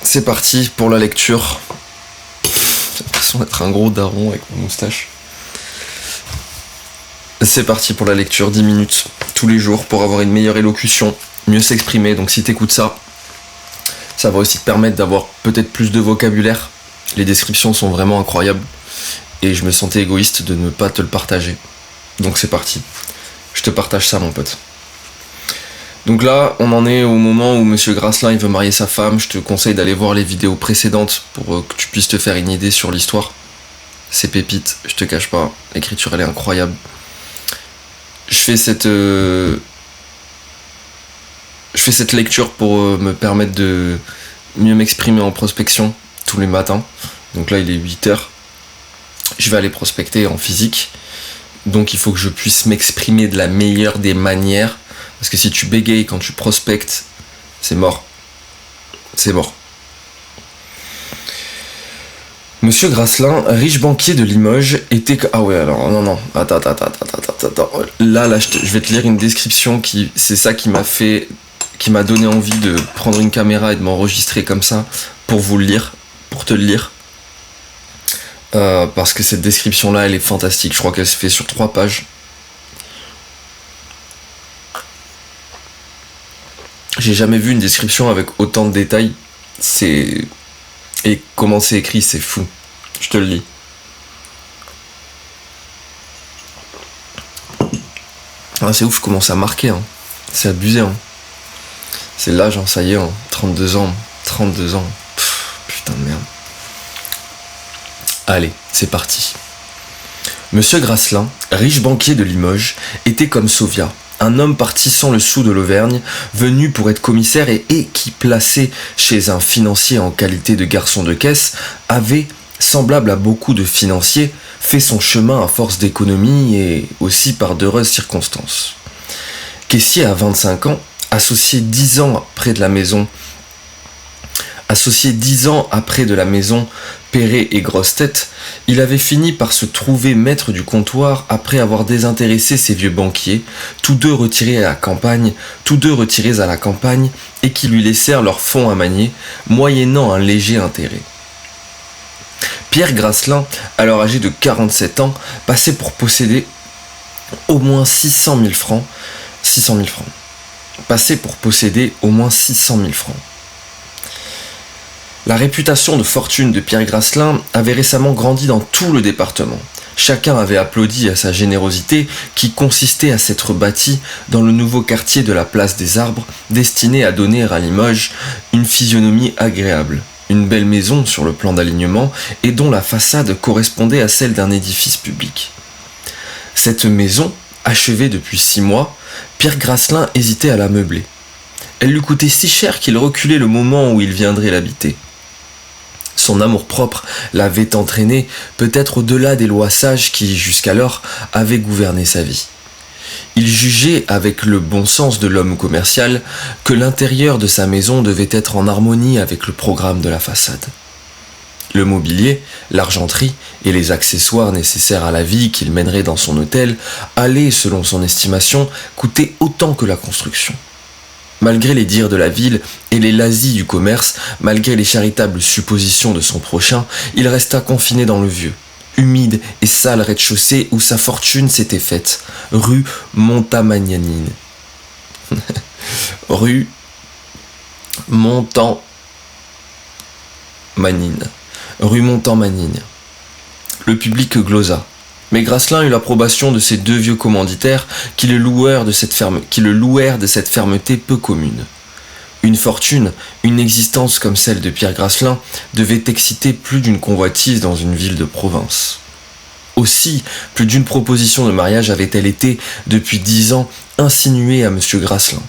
c'est parti pour la lecture. J'ai l'impression d'être un gros daron avec mon moustache. C'est parti pour la lecture, 10 minutes tous les jours pour avoir une meilleure élocution, mieux s'exprimer. Donc si t'écoutes ça, ça va aussi te permettre d'avoir peut-être plus de vocabulaire. Les descriptions sont vraiment incroyables et je me sentais égoïste de ne pas te le partager. Donc c'est parti. Je te partage ça, mon pote. Donc là, on en est au moment où Monsieur Grasselin il veut marier sa femme. Je te conseille d'aller voir les vidéos précédentes pour que tu puisses te faire une idée sur l'histoire. C'est pépite, je te cache pas. L'écriture elle est incroyable. Je fais cette lecture pour me permettre de mieux m'exprimer en prospection tous les matins. Donc là, il est 8h. Je vais aller prospecter en physique. Donc il faut que je puisse m'exprimer de la meilleure des manières. Parce que si tu bégayes quand tu prospectes, c'est mort. C'est mort. Monsieur Grasselin, riche banquier de Limoges, était... Ah ouais, alors, non. Attends. Là, je vais te lire une description c'est ça qui m'a donné envie de prendre une caméra et de m'enregistrer comme ça pour vous le lire, pour te le lire. Parce que cette description-là, elle est fantastique. Je crois qu'elle se fait sur 3 pages. J'ai jamais vu une description avec autant de détails. Et comment c'est écrit, c'est fou. Je te le lis. Ah, c'est ouf comment ça a marqué. Hein. C'est abusé. Hein. C'est l'âge, hein, ça y est. Hein. 32 ans. 32 ans. Putain de merde. Allez, c'est parti. Monsieur Grasselin, riche banquier de Limoges, était comme Sauvia, un homme parti sans le sou de l'Auvergne, venu pour être commissaire et qui, placé chez un financier en qualité de garçon de caisse, avait, semblable à beaucoup de financiers, fait son chemin à force d'économie et aussi par d'heureuses circonstances. Caissier à 25 ans, associé 10 ans après de la maison Perret et Grosse-Tête, il avait fini par se trouver maître du comptoir après avoir désintéressé ses vieux banquiers, tous deux retirés à la campagne et qui lui laissèrent leurs fonds à manier, moyennant un léger intérêt. Pierre Grasselin, alors âgé de 47 ans, passait pour posséder au moins 600 000 francs. La réputation de fortune de Pierre Grasselin avait récemment grandi dans tout le département. Chacun avait applaudi à sa générosité qui consistait à s'être bâti dans le nouveau quartier de la place des Arbres, destiné à donner à Limoges une physionomie agréable. Une belle maison sur le plan d'alignement et dont la façade correspondait à celle d'un édifice public. Cette maison, achevée depuis 6 mois, Pierre Grasselin hésitait à la meubler. Elle lui coûtait si cher qu'il reculait le moment où il viendrait l'habiter. Son amour-propre l'avait entraîné peut-être au-delà des lois sages qui, jusqu'alors, avaient gouverné sa vie. Il jugeait, avec le bon sens de l'homme commercial, que l'intérieur de sa maison devait être en harmonie avec le programme de la façade. Le mobilier, l'argenterie et les accessoires nécessaires à la vie qu'il mènerait dans son hôtel allaient, selon son estimation, coûter autant que la construction. Malgré les dires de la ville et les lazis du commerce, malgré les charitables suppositions de son prochain, il resta confiné dans le vieux, humide et sale rez-de-chaussée où sa fortune s'était faite, rue Montamagnanine. Rue Montamanine. Le public glosa. Mais Grasselin eut l'approbation de ces 2 vieux commanditaires qui le louèrent de cette fermeté peu commune. Une fortune, une existence comme celle de Pierre Grasselin devait exciter plus d'une convoitise dans une ville de province. Aussi, plus d'une proposition de mariage avait-elle été, depuis 10 ans, insinuée à M. Grasselin.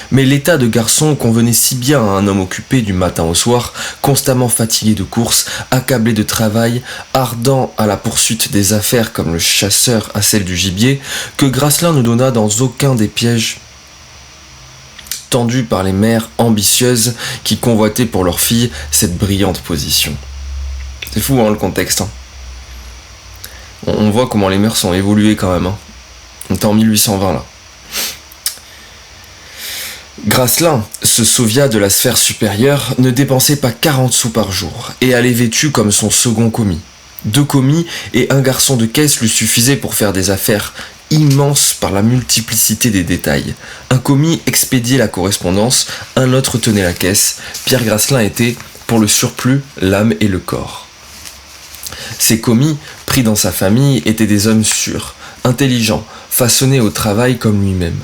Mais l'état de garçon convenait si bien à un homme occupé du matin au soir, constamment fatigué de courses, accablé de travail, ardent à la poursuite des affaires comme le chasseur à celle du gibier, que Grasselin ne donna dans aucun des pièges tendus par les mères ambitieuses qui convoitaient pour leur fille cette brillante position. C'est fou, hein, le contexte. Hein. On voit comment les mœurs sont évoluées quand même. Hein. On est en 1820 là. Grasselin, ce Sovia de la sphère supérieure, ne dépensait pas 40 sous par jour et allait vêtu comme son second commis. 2 commis et un garçon de caisse lui suffisaient pour faire des affaires immenses par la multiplicité des détails. Un commis expédiait la correspondance, un autre tenait la caisse. Pierre Grasselin était, pour le surplus, l'âme et le corps. Ces commis, pris dans sa famille, étaient des hommes sûrs, intelligents, façonnés au travail comme lui-même.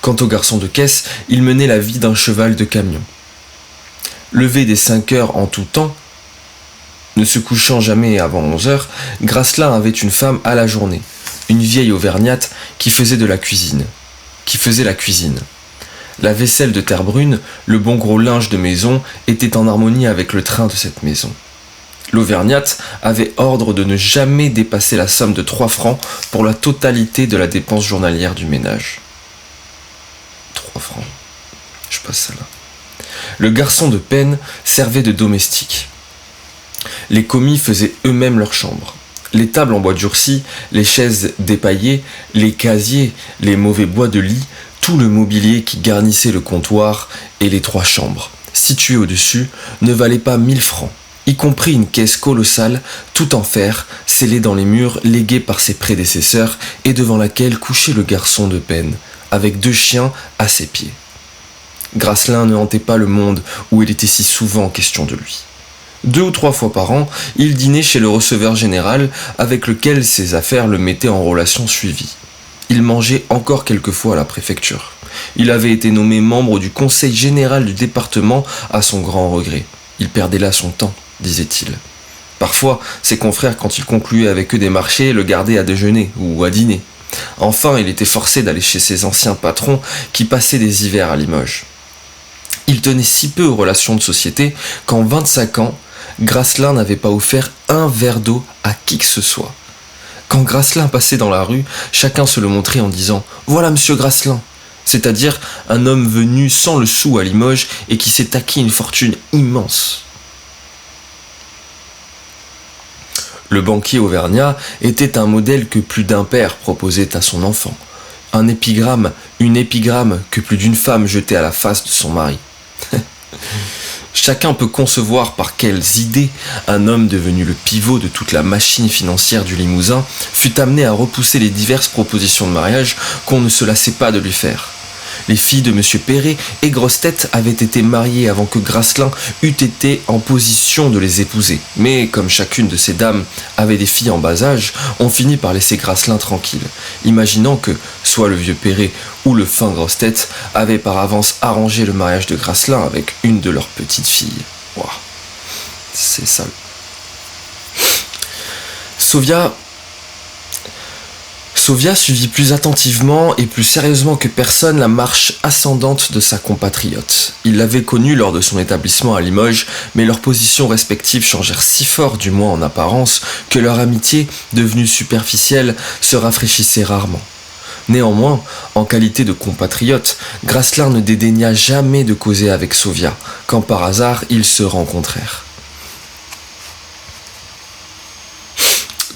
Quant au garçon de caisse, il menait la vie d'un cheval de camion. Levé dès 5 heures en tout temps, ne se couchant jamais avant 11 heures, Grasselin avait une femme à la journée, une vieille auvergnate qui faisait la cuisine. La vaisselle de terre brune, le bon gros linge de maison étaient en harmonie avec le train de cette maison. L'auvergnate avait ordre de ne jamais dépasser la somme de 3 francs pour la totalité de la dépense journalière du ménage. 3 francs. Je passe ça là. Le garçon de peine servait de domestique. Les commis faisaient eux-mêmes leur chambre. Les tables en bois durci, les chaises dépaillées, les casiers, les mauvais bois de lit, tout le mobilier qui garnissait le comptoir et les 3 chambres, situées au-dessus, ne valait pas 1000 francs, y compris une caisse colossale, tout en fer, scellée dans les murs, léguée par ses prédécesseurs et devant laquelle couchait le garçon de peine, avec 2 chiens à ses pieds. Grasselin ne hantait pas le monde où il était si souvent question de lui. 2 ou 3 fois par an, il dînait chez le receveur général avec lequel ses affaires le mettaient en relation suivie. Il mangeait encore quelquefois à la préfecture. Il avait été nommé membre du conseil général du département à son grand regret. Il perdait là son temps, disait-il. Parfois, ses confrères, quand il concluait avec eux des marchés, le gardaient à déjeuner ou à dîner. Enfin, il était forcé d'aller chez ses anciens patrons qui passaient des hivers à Limoges. Il tenait si peu aux relations de société qu'en 25 ans, Grasselin n'avait pas offert un verre d'eau à qui que ce soit. Quand Grasselin passait dans la rue, chacun se le montrait en disant « Voilà monsieur Grasselin », c'est-à-dire un homme venu sans le sou à Limoges et qui s'est acquis une fortune immense. Le banquier auvergnat était un modèle que plus d'un père proposait à son enfant. Une épigramme que plus d'une femme jetait à la face de son mari. Chacun peut concevoir par quelles idées un homme devenu le pivot de toute la machine financière du Limousin fut amené à repousser les diverses propositions de mariage qu'on ne se lassait pas de lui faire. Les filles de M. Perret et Grosse-Tête avaient été mariées avant que Grasselin eût été en position de les épouser. Mais comme chacune de ces dames avait des filles en bas âge, on finit par laisser Grasselin tranquille, imaginant que soit le vieux Perret ou le fin Grosse-Tête avaient par avance arrangé le mariage de Grasselin avec une de leurs petites filles. Ouah, c'est sale. Sovia suivit plus attentivement et plus sérieusement que personne la marche ascendante de sa compatriote. Il l'avait connue lors de son établissement à Limoges, mais leurs positions respectives changèrent si fort, du moins en apparence, que leur amitié, devenue superficielle, se rafraîchissait rarement. Néanmoins, en qualité de compatriote, Grasselin ne dédaigna jamais de causer avec Sovia, quand par hasard ils se rencontrèrent.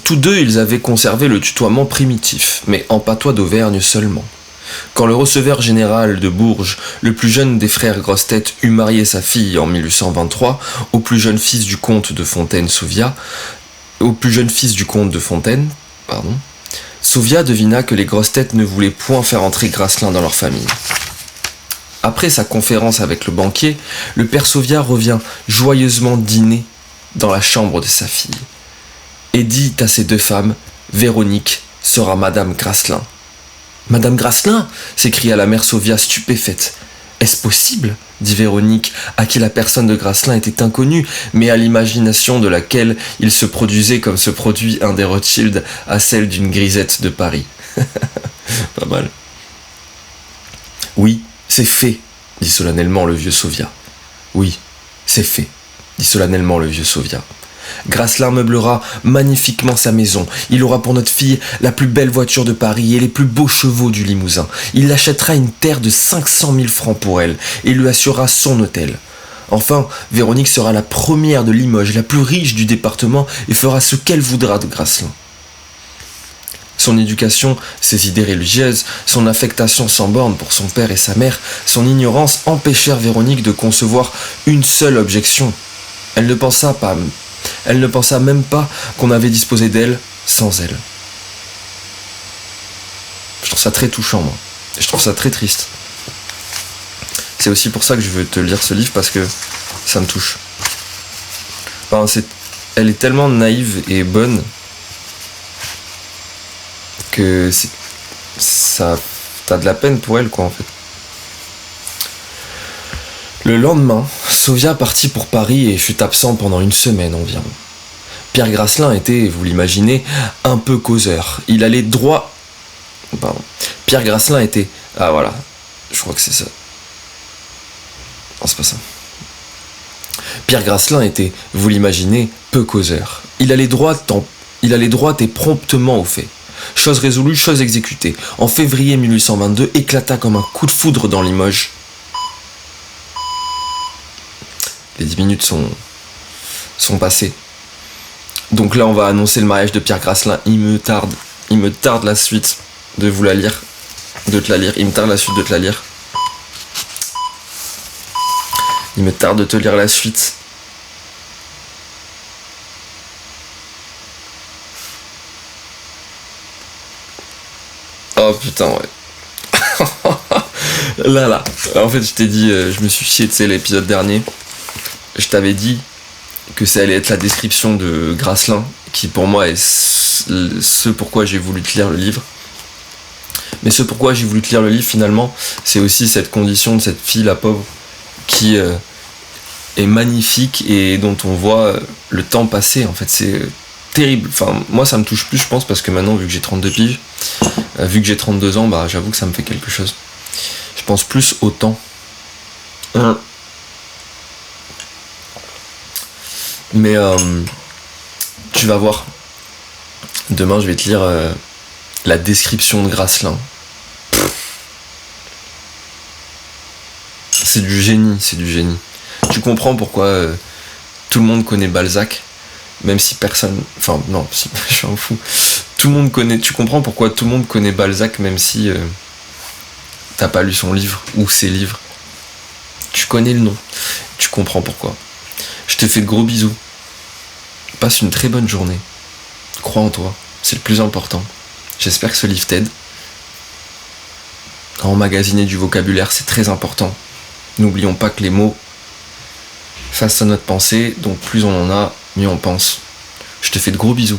Tous deux, ils avaient conservé le tutoiement primitif, mais en patois d'Auvergne seulement. Quand le receveur général de Bourges, le plus jeune des frères Grosse-Tête, eut marié sa fille en 1823 au plus jeune fils du comte de Fontaine, Sovia devina que les Grosse-Tête ne voulaient point faire entrer Grasselin dans leur famille. Après sa conférence avec le banquier, le père Sovia revient joyeusement dîner dans la chambre de sa fille et dit à ses 2 femmes, Véronique sera Madame Grasselin. Madame Grasselin s'écria la mère Sovia stupéfaite. Est-ce possible dit Véronique, à qui la personne de Grasselin était inconnue, mais à l'imagination de laquelle il se produisait comme se produit un des Rothschild à celle d'une grisette de Paris. Pas mal. Oui, c'est fait, dit solennellement le vieux Sovia. Oui, c'est fait, dit solennellement le vieux Sovia. Grasselin meublera magnifiquement sa maison. Il aura pour notre fille la plus belle voiture de Paris et les plus beaux chevaux du Limousin. Il achètera une terre de 500 000 francs pour elle et lui assurera son hôtel. Enfin, Véronique sera la première de Limoges, la plus riche du département et fera ce qu'elle voudra de Grasselin. Son éducation, ses idées religieuses, son affectation sans borne pour son père et sa mère, son ignorance empêchèrent Véronique de concevoir une seule objection. Elle ne pensa même pas qu'on avait disposé d'elle sans elle. Je trouve ça très touchant, moi. Je trouve ça très triste. C'est aussi pour ça que je veux te lire ce livre, parce que ça me touche. Enfin, elle est tellement naïve et bonne que t'as de la peine pour elle, quoi, en fait. Le lendemain, Sauvia partit pour Paris et fut absent pendant une semaine environ. Pierre Grasselin était, vous l'imaginez, un peu causeur. Il allait droit... Pardon. Pierre Grasselin était... Ah voilà, je crois que c'est ça. Non, c'est pas ça. Pierre Grasselin était, vous l'imaginez, peu causeur. Il allait droit et promptement au fait. Chose résolue, chose exécutée. En février 1822, éclata comme un coup de foudre dans Limoges. Les 10 minutes sont passées. Donc là, on va annoncer le mariage de Pierre Grasselin. Il me tarde la suite de te la lire. Il me tarde la suite de te la lire. Il me tarde de te lire la suite. Oh putain, ouais. là. En fait, je t'ai dit, je me suis fié, tu sais, l'épisode dernier. Je t'avais dit que ça allait être la description de Grasselin, qui pour moi est ce pourquoi j'ai voulu te lire le livre. Mais ce pourquoi j'ai voulu te lire le livre, finalement, c'est aussi cette condition de cette fille, la pauvre, qui est magnifique et dont on voit le temps passer. En fait, c'est terrible. Enfin, moi, ça me touche plus, je pense, parce que maintenant, vu que j'ai 32 piges, vu que j'ai 32 ans, bah, j'avoue que ça me fait quelque chose. Je pense plus au temps. Mais tu vas voir. Demain, je vais te lire la description de Grasselin. C'est du génie. Tu comprends pourquoi tout le monde connaît Balzac, même si personne... Enfin, non, si, je suis un fou. Tu comprends pourquoi tout le monde connaît Balzac, même si t'as pas lu son livre, ou ses livres. Tu connais le nom. Tu comprends pourquoi. Je te fais de gros bisous. Passe une très bonne journée. Crois en toi, c'est le plus important. J'espère que ce livre t'aide. Emmagasiner du vocabulaire, c'est très important. N'oublions pas que les mots façonnent notre pensée, donc plus on en a, mieux on pense. Je te fais de gros bisous.